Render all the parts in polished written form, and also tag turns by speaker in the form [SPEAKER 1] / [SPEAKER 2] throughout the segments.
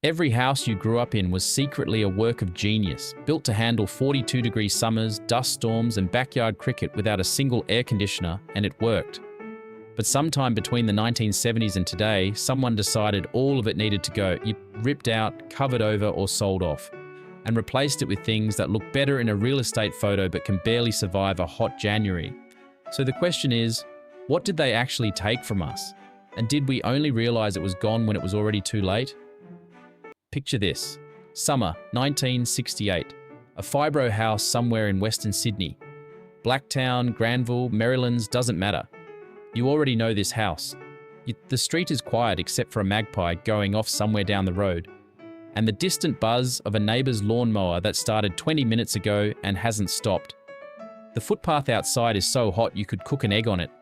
[SPEAKER 1] Every house you grew up in was secretly a work of genius, built to handle 42-degree summers, dust storms, and backyard cricket without a single air conditioner, and it worked. But sometime between the 1970s and today, someone decided all of it needed to go. You ripped out, covered over, or sold off, and replaced it with things that look better in a real estate photo but can barely survive a hot January. So the question is, what did they actually take from us? And did we only realize it was gone when it was already too late? Picture this. Summer 1968. A fibro house somewhere in Western Sydney. Blacktown, Granville, Marylands, doesn't matter. You already know this house. The street is quiet except for a magpie going off somewhere down the road, and the distant buzz of a neighbour's lawnmower that started 20 minutes ago and hasn't stopped. The footpath outside is so hot you could cook an egg on it.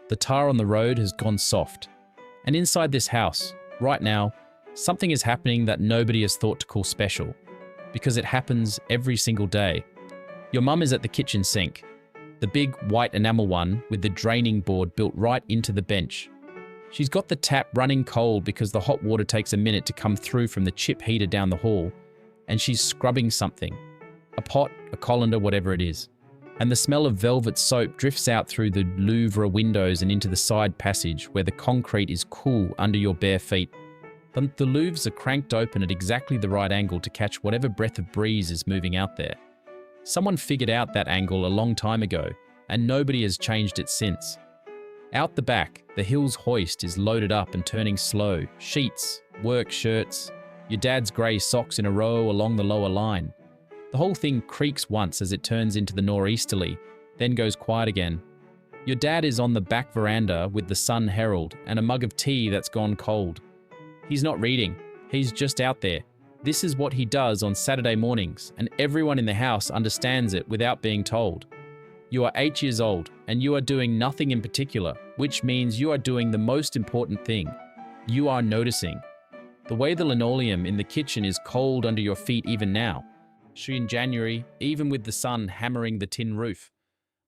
[SPEAKER 1] The tar on the road has gone soft. And inside this house, right now, something is happening that nobody has thought to call special, because it happens every single day. Your mum is at the kitchen sink, the big white enamel one with the draining board built right into the bench. She's got the tap running cold because the hot water takes a minute to come through from the chip heater down the hall, and she's scrubbing something, a pot, a colander, whatever it is. And the smell of velvet soap drifts out through the louvre windows and into the side passage where the concrete is cool under your bare feet. The louvres are cranked open at exactly the right angle to catch whatever breath of breeze is moving out there. Someone figured out that angle a long time ago, and nobody has changed it since. Out the back, the Hills hoist is loaded up and turning slow. Sheets, work shirts, your dad's grey socks in a row along the lower line. The whole thing creaks once as it turns into the nor'easterly, then goes quiet again. Your dad is on the back veranda with the Sun Herald and a mug of tea that's gone cold. He's not reading, he's just out there. This is what he does on Saturday mornings, and everyone in the house understands it without being told. You are 8 years old, and you are doing nothing in particular, which means you are doing the most important thing. You are noticing. The way the linoleum in the kitchen is cold under your feet even now. In January, even with the sun hammering the tin roof.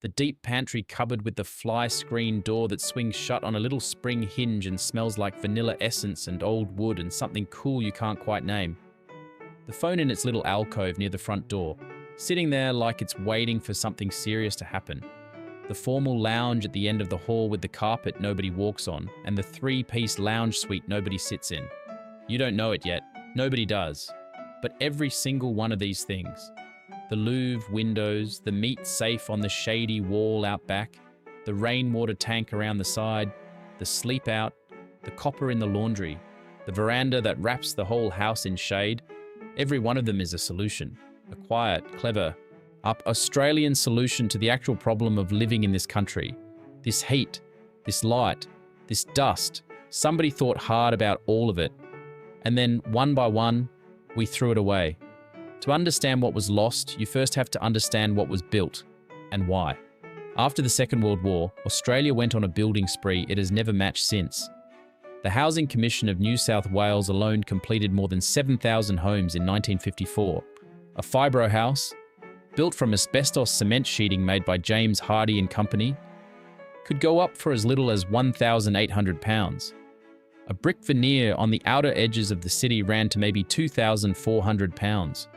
[SPEAKER 1] The deep pantry cupboard with the fly screen door that swings shut on a little spring hinge and smells like vanilla essence and old wood and something cool you can't quite name. The phone in its little alcove near the front door, sitting there like it's waiting for something serious to happen. The formal lounge at the end of the hall with the carpet nobody walks on and the 3-piece lounge suite nobody sits in. You don't know it yet, nobody does. But every single one of these things, the Louvre windows, the meat safe on the shady wall out back, the rainwater tank around the side, the sleep out, the copper in the laundry, the veranda that wraps the whole house in shade, every one of them is a solution, a quiet, clever, Australian solution to the actual problem of living in this country. This heat, this light, this dust, somebody thought hard about all of it. And then, one by one, we threw it away. To understand what was lost, you first have to understand what was built, and why. After the Second World War, Australia went on a building spree it has never matched since. The Housing Commission of New South Wales alone completed more than 7,000 homes in 1954. A fibro house, built from asbestos cement sheeting made by James Hardie and Company, could go up for as little as £1,800. A brick veneer on the outer edges of the city ran to maybe £2,400.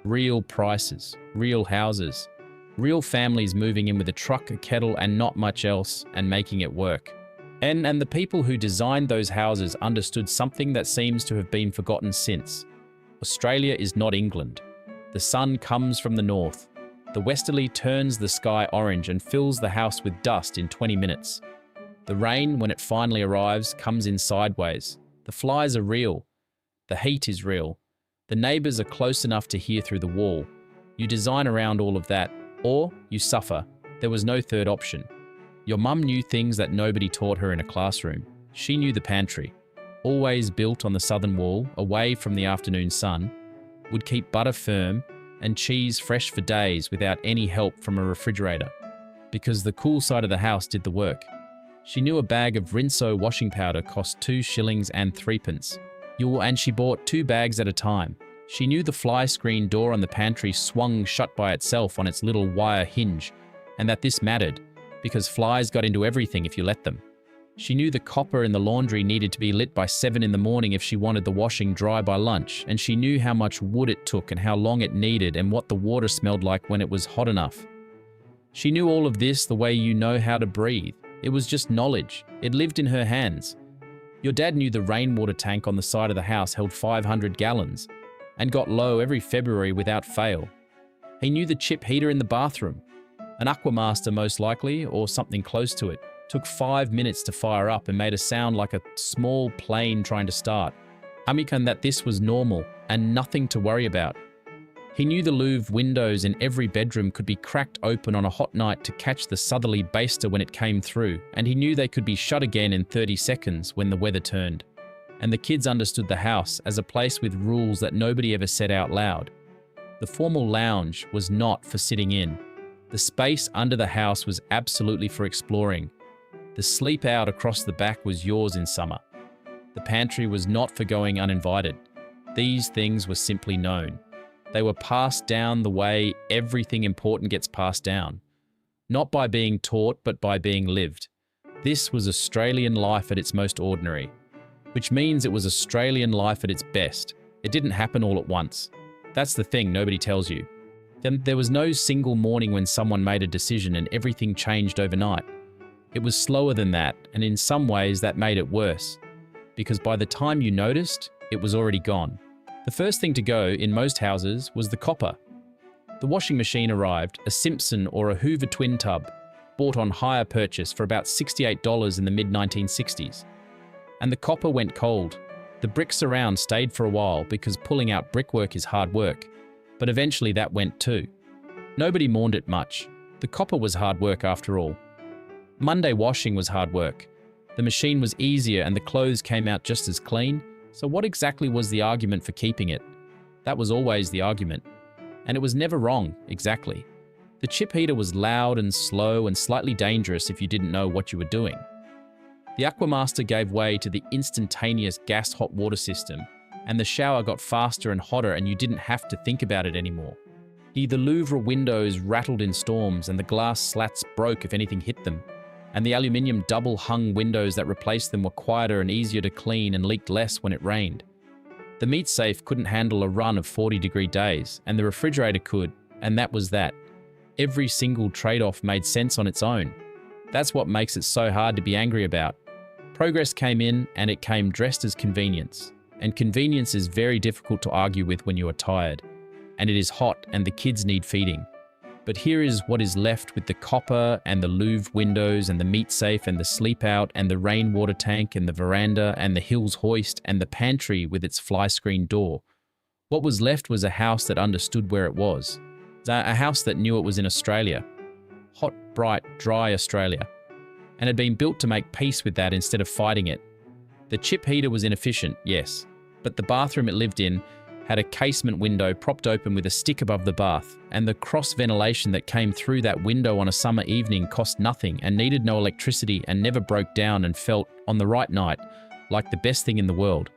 [SPEAKER 1] Real prices, real houses, real families moving in with a truck, a kettle, and not much else, and making it work. And the people who designed those houses understood something that seems to have been forgotten since. Australia is not England. The sun comes from the north. The westerly turns the sky orange and fills the house with dust in 20 minutes. The rain, when it finally arrives, comes in sideways. The flies are real. The heat is real. The neighbours are close enough to hear through the wall. You design around all of that, or you suffer. There was no third option. Your mum knew things that nobody taught her in a classroom. She knew the pantry, always built on the southern wall, away from the afternoon sun, would keep butter firm and cheese fresh for days without any help from a refrigerator, because the cool side of the house did the work. She knew a bag of Rinso washing powder cost 2 shillings and 3p. And she bought 2 bags at a time. She knew the fly screen door on the pantry swung shut by itself on its little wire hinge, and that this mattered, because flies got into everything if you let them. She knew the copper in the laundry needed to be lit by 7 in the morning if she wanted the washing dry by lunch, and she knew how much wood it took and how long it needed and what the water smelled like when it was hot enough. She knew all of this the way you know how to breathe. It was just knowledge. It lived in her hands. Your dad knew the rainwater tank on the side of the house held 500 gallons and got low every February without fail. He knew the chip heater in the bathroom, an Aquamaster most likely, or something close to it, took 5 minutes to fire up and made a sound like a small plane trying to start. Amikan that this was normal and nothing to worry about. He knew the louvre windows in every bedroom could be cracked open on a hot night to catch the southerly baster when it came through, and he knew they could be shut again in 30 seconds when the weather turned. And the kids understood the house as a place with rules that nobody ever said out loud. The formal lounge was not for sitting in. The space under the house was absolutely for exploring. The sleep out across the back was yours in summer. The pantry was not for going uninvited. These things were simply known. They were passed down the way everything important gets passed down. Not by being taught, but by being lived. This was Australian life at its most ordinary, which means it was Australian life at its best. It didn't happen all at once. That's the thing nobody tells you. Then there was no single morning when someone made a decision and everything changed overnight. It was slower than that, and in some ways that made it worse, because by the time you noticed, it was already gone. The first thing to go in most houses was the copper. The washing machine arrived, a Simpson or a Hoover twin tub, bought on hire purchase for about $68 in the mid-1960s. And the copper went cold. The bricks around stayed for a while because pulling out brickwork is hard work, but eventually that went too. Nobody mourned it much. The copper was hard work after all. Monday washing was hard work. The machine was easier and the clothes came out just as clean, so what exactly was the argument for keeping it? That was always the argument. And it was never wrong, exactly. The chip heater was loud and slow and slightly dangerous if you didn't know what you were doing. The Aquamaster gave way to the instantaneous gas hot water system, and the shower got faster and hotter and you didn't have to think about it anymore. The Louvre windows rattled in storms and the glass slats broke if anything hit them. And the aluminium double-hung windows that replaced them were quieter and easier to clean and leaked less when it rained. The meat safe couldn't handle a run of 40-degree days, and the refrigerator could, and that was that. Every single trade-off made sense on its own. That's what makes it so hard to be angry about. Progress came in, and it came dressed as convenience. And convenience is very difficult to argue with when you are tired. And it is hot, and the kids need feeding. But here is what is left with the copper and the Louvre windows and the meat safe and the sleep out and the rainwater tank and the veranda and the Hills hoist and the pantry with its fly screen door. What was left was a house that understood where it was. A house that knew it was in Australia. Hot, bright, dry Australia. And had been built to make peace with that instead of fighting it. The chip heater was inefficient, yes, but the bathroom it lived in had a casement window propped open with a stick above the bath, and the cross ventilation that came through that window on a summer evening cost nothing and needed no electricity and never broke down and felt, on the right night, like the best thing in the world.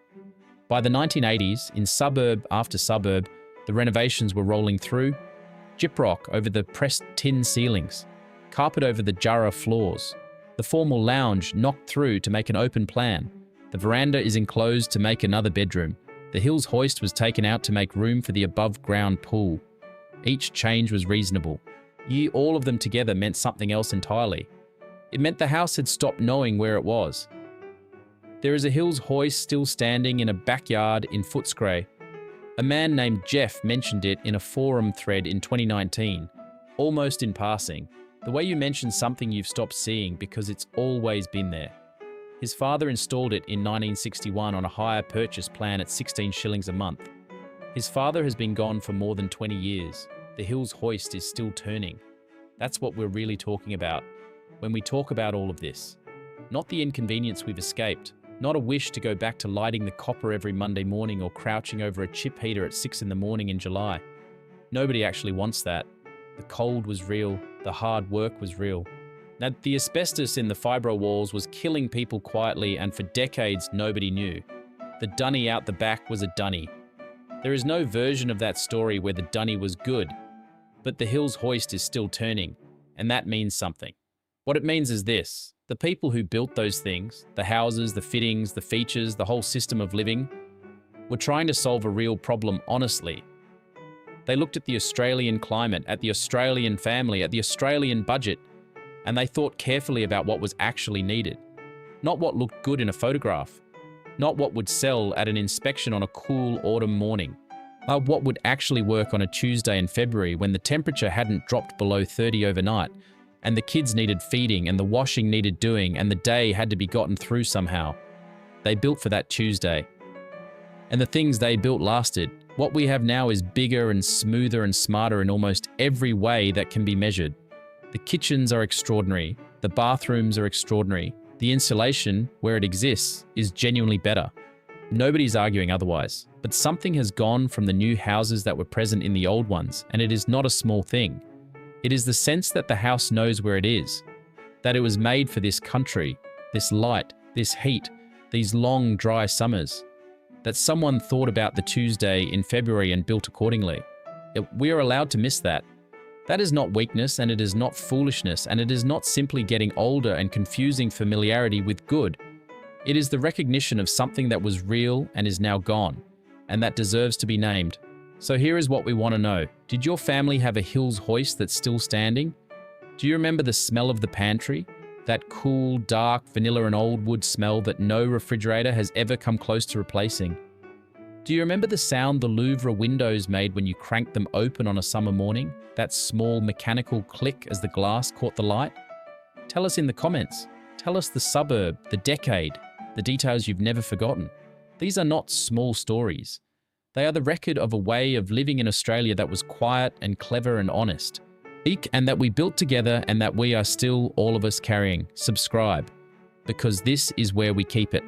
[SPEAKER 1] By the 1980s, in suburb after suburb, the renovations were rolling through. Gyprock over the pressed tin ceilings, carpet over the Jarrah floors, the formal lounge knocked through to make an open plan. The veranda is enclosed to make another bedroom. The Hills hoist was taken out to make room for the above-ground pool. Each change was reasonable. All of them together meant something else entirely. It meant the house had stopped knowing where it was. There is a Hills hoist still standing in a backyard in Footscray. A man named Jeff mentioned it in a forum thread in 2019, almost in passing, the way you mention something you've stopped seeing because it's always been there. His father installed it in 1961 on a hire purchase plan at 16 shillings a month. His father has been gone for more than 20 years. The Hills hoist is still turning. That's what we're really talking about when we talk about all of this. Not the inconvenience we've escaped, not a wish to go back to lighting the copper every Monday morning or crouching over a chip heater at 6 in the morning in July. Nobody actually wants that. The cold was real, the hard work was real. Now, the asbestos in the fibro walls was killing people quietly, and for decades nobody knew. The dunny out the back was a dunny. There is no version of that story where the dunny was good, but the Hills hoist is still turning, and that means something. What it means is this: The people who built those things, the houses, the fittings, the features, the whole system of living, were trying to solve a real problem honestly. They looked at the Australian climate, at the Australian family, at the Australian budget, and they thought carefully about what was actually needed. Not what looked good in a photograph, not what would sell at an inspection on a cool autumn morning, but what would actually work on a Tuesday in February when the temperature hadn't dropped below 30 overnight, and the kids needed feeding, and the washing needed doing, and the day had to be gotten through somehow. They built for that Tuesday. And the things they built lasted. What we have now is bigger and smoother and smarter in almost every way that can be measured. The kitchens are extraordinary. The bathrooms are extraordinary. The insulation, where it exists, is genuinely better. Nobody's arguing otherwise. But something has gone from the new houses that were present in the old ones, and it is not a small thing. It is the sense that the house knows where it is, that it was made for this country, this light, this heat, these long, dry summers, that someone thought about the Tuesday in February and built accordingly. We are allowed to miss that. That is not weakness, and it is not foolishness, and it is not simply getting older and confusing familiarity with good. It is the recognition of something that was real and is now gone, and that deserves to be named. So here is what we want to know. Did your family have a Hills hoist that's still standing? Do you remember the smell of the pantry? That cool, dark, vanilla and old wood smell that no refrigerator has ever come close to replacing? Do you remember the sound the Louvre windows made when you cranked them open on a summer morning? That small mechanical click as the glass caught the light? Tell us in the comments. Tell us the suburb, the decade, the details you've never forgotten. These are not small stories. They are the record of a way of living in Australia that was quiet and clever and honest. And that we built together, and that we are still, all of us, carrying. Subscribe, because this is where we keep it.